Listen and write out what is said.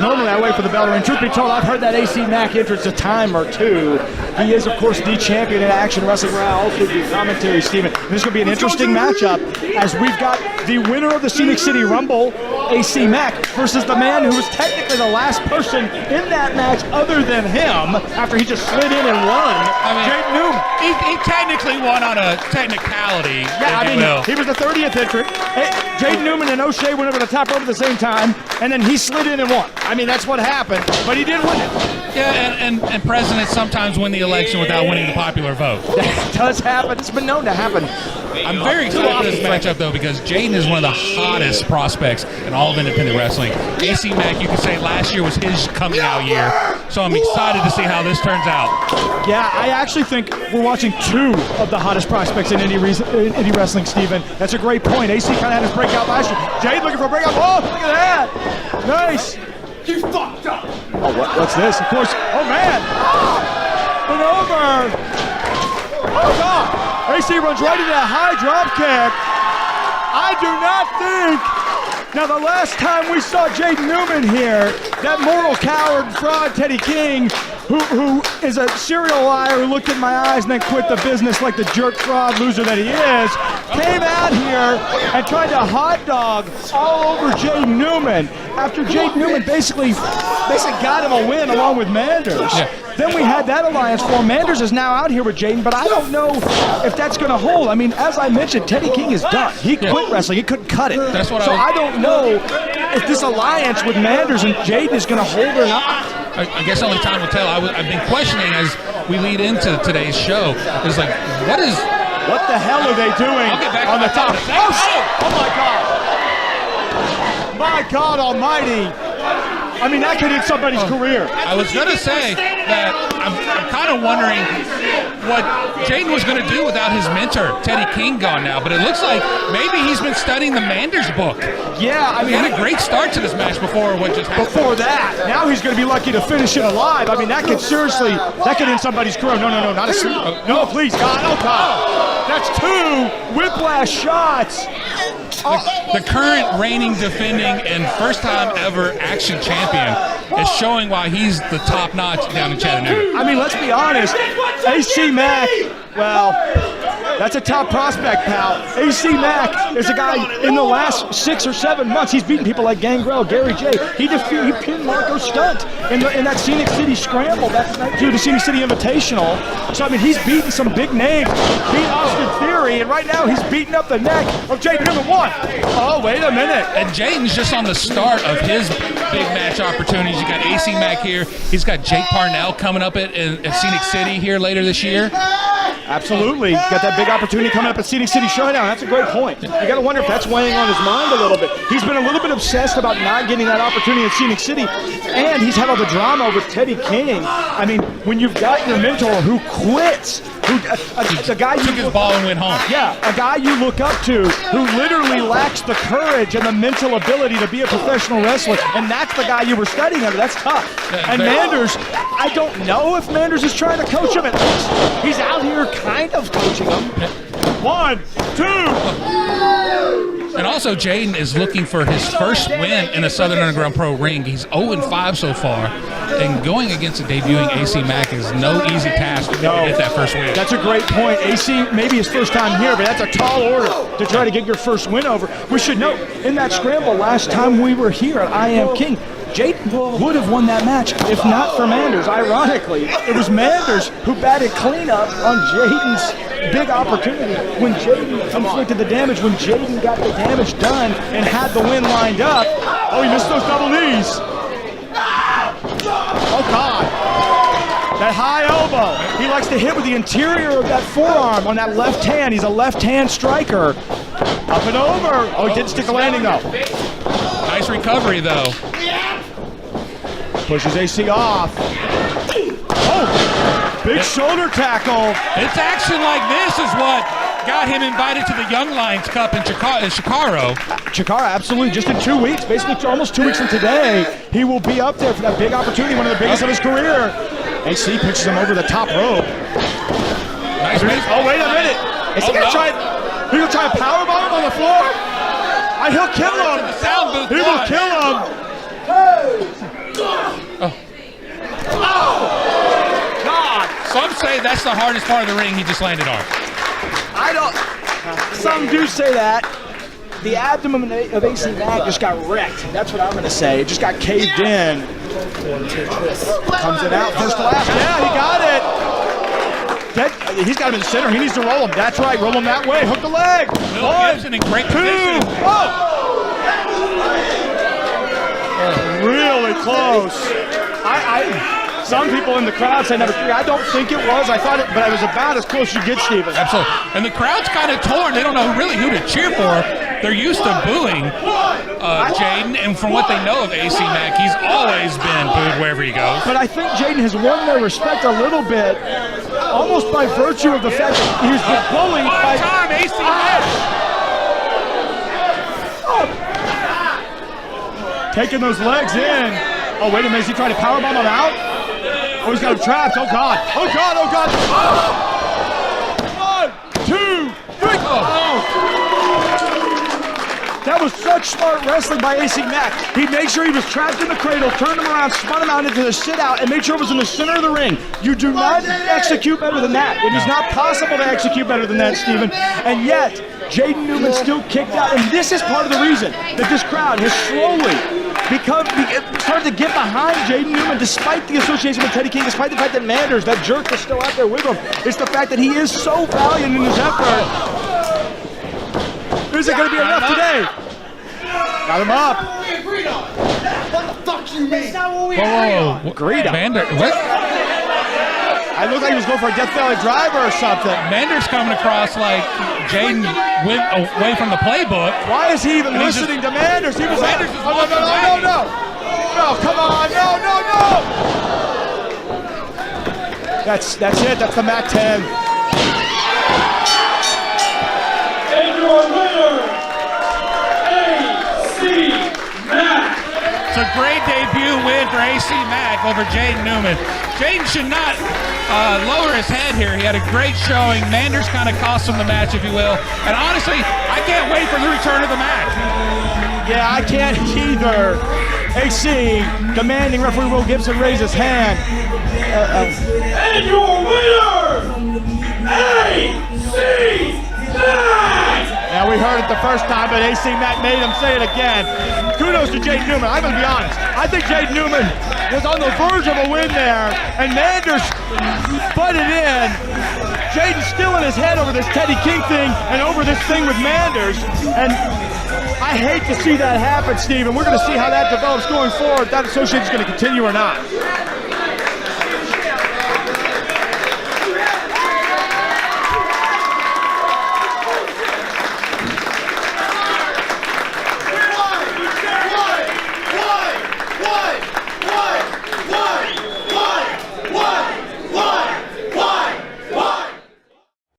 normally I wait for the bell to ring. Truth be told, I've heard that AC Mack entrance a time or two. He is, of course, the champion in Action Wrestling, where I also do commentary, Steven. This is going to be an interesting matchup, as we've got the winner of the Scenic City Rumble, AC Mack, versus the man who was technically the last person in that match other than him, after he just slid in and won, Jaden Newman. He technically won on a technicality, he was the 30th entrant. Jaden Newman and O'Shea went over the top rope at the same time, and then he slid in and won. I mean, that's what happened, but he did win it. Yeah, and presidents sometimes win the election without winning the popular vote. That does happen. It's been known to happen. I'm very excited for this matchup, though, because Jaden is one of the hottest prospects in all of independent wrestling. AC Mack, you could say last year was his coming out year, so I'm excited to see how this turns out. Yeah, I actually think we're watching two of the hottest prospects in indie wrestling, Steven. That's a great point. AC kind of had his breakout last year. Jade looking for a breakout. Oh, look at that. Nice. You fucked up. Oh, what's this? Of course. Oh, man. And over. Oh, God. AC runs right into that high drop kick. I do not think. Now, the last time we saw Jaden Newman here, that moral coward fraud Teddy King, who is a serial liar who looked in my eyes and then quit the business like the jerk fraud loser that he is, came out here and tried to hot dog all over Jaden Newman after Jaden Newman basically got him a win along with Manders. Yeah. Then we had that alliance form. Manders is now out here with Jaden, but I don't know if that's going to hold. I mean, as I mentioned, Teddy King is done. He quit wrestling. He couldn't cut it. That's what I don't know if this alliance with Manders and Jaden is going to hold or not. I guess only time will tell. I've been questioning as we lead into today's show. Is like, what the hell are they doing on the top? Oh my God! My God Almighty! I mean, that could end somebody's career. I was going to say that I'm kind of wondering what Jaden was going to do without his mentor, Teddy King, gone now. But it looks like maybe he's been studying the Manders book. Yeah, I mean, he had a great start to this match before what just happened. Before that, now he's going to be lucky to finish it alive. I mean, that could end somebody's career. No, not a no, please, God, oh God. That's two whiplash shots. The current reigning, defending, and first-time ever Action champion is showing why he's the top notch down in Chattanooga. I mean, let's be honest. AC Mack, well, that's a top prospect, pal. AC Mack is a guy in the last 6 or 7 months. He's beaten people like Gangrel, Gary J. He pinned Marco Stunt in that Scenic City Scramble through the Scenic City Invitational. So, I mean, he's beaten some big names. Beat Austin Theory, and right now he's beating up the neck of Jaden Newman. Oh, wait a minute. And Jaden's just on the start of his big match opportunities. You got AC Mack here. He's got Jake Parnell coming up at Scenic City here later this year. Absolutely. Got that big opportunity coming up at Scenic City Showdown. That's a great point. You got to wonder if that's weighing on his mind a little bit. He's been a little bit obsessed about not getting that opportunity at Scenic City, and he's had all the drama with Teddy King. I mean, when you've got your mentor who quits, the guy took his ball and went home. Yeah, a guy you look up to who literally lacks the courage and the mental ability to be a professional wrestler, and that's the guy you were studying under. That's tough. And Manders, I don't know if Manders is trying to coach him. At least he's out here kind of coaching him. 1, 2. And also, Jaden is looking for his first win in a Southern Underground Pro ring. He's 0-5 so far, and going against a debuting AC Mack is no easy task to get that first win. That's a great point. AC, maybe his first time here, but that's a tall order to try to get your first win over. We should note, in that scramble last time we were here at I Am King, Jaden would have won that match if not for Manders. Ironically, it was Manders who batted cleanup on Jaden's big opportunity when Jaden inflicted the damage, when Jaden got the damage done and had the win lined up. Oh, he missed those double knees. Oh, God. That high elbow. He likes to hit with the interior of that forearm on that left hand. He's a left-hand striker. Up and over. Oh, he didn't stick a landing, though. Nice recovery, though. Pushes AC off. Oh, big shoulder tackle. It's action like this is what got him invited to the Young Lions Cup in Chikaro. Chikaro, absolutely. Just in 2 weeks, basically almost 2 weeks from today, he will be up there for that big opportunity, one of the biggest of his career. AC pitches him over the top rope. Nice. Oh, wait a minute. Is he going to try a powerbomb on the floor? He'll kill him. He will kill him. the hardest part of the ring he just landed on? I don't. Some do say that. The abdomen of AC Mack just got wrecked. That's what I'm going to say. It just got caved in. Comes it out first to last. Yeah, he got it. He's got him in the center. He needs to roll him. That's right. Roll him that way. Hook the leg. Bill Gibson in great position. Really close. Some people in the crowd say number 3. I don't think it was. I thought it, but it was about as close as you get, Steven. Absolutely. And the crowd's kind of torn. They don't know really who to cheer for. They're used to booing Jaden, and from what they know of AC Mack, he's always been booed wherever he goes. But I think Jaden has won their respect a little bit, almost by virtue of the fact that he was bullied by time, AC Mack. Taking those legs in. Oh, wait a minute. Is he trying to powerbomb him out? Oh, he's got him trapped. Oh, God. Oh, God. Oh, God. Oh. 1, 2, 3. Oh. That was such smart wrestling by AC Mack. He made sure he was trapped in the cradle, turned him around, spun him out into the sit-out, and made sure it was in the center of the ring. You do not execute better than that. It is not possible to execute better than that, Steven. And yet, Jaden Newman still kicked out. And this is part of the reason that this crowd has slowly started to get behind Jaden Newman, despite the association with Teddy King, despite the fact that Manders, that jerk, is still out there with him. It's the fact that he is so valiant in his effort. Is it going to be enough today? Got him up. What the fuck you mean? That's not what we Whoa. Agreed. Manders, what? I looked like he was going for a Death Valley driver or something. Manders coming across like Jaden went away from the playbook. Why is he even listening to Manders? He was Manders is no, walking away. no. No, come on. No. That's it. That's the Mack 10. And your winner, AC Mack. It's a great debut win for AC Mack over Jaden Newman. Jaden should not lower his head here. He had a great showing. Manders kind of cost him the match, if you will. And honestly, I can't wait for the return of the match. Yeah, I can't either. AC demanding referee Will Gibson raise his hand. And your winner, AC Mack. Yeah, we heard it the first time, but AC Mack made him say it again. Kudos to Jaden Newman. I'm going to be honest. I think Jaden Newman was on the verge of a win there, and Manders butted in. Jaden's still in his head over this Teddy King thing and over this thing with Manders. And I hate to see that happen, Steven. We're going to see how that develops going forward. If that association's going to continue or not.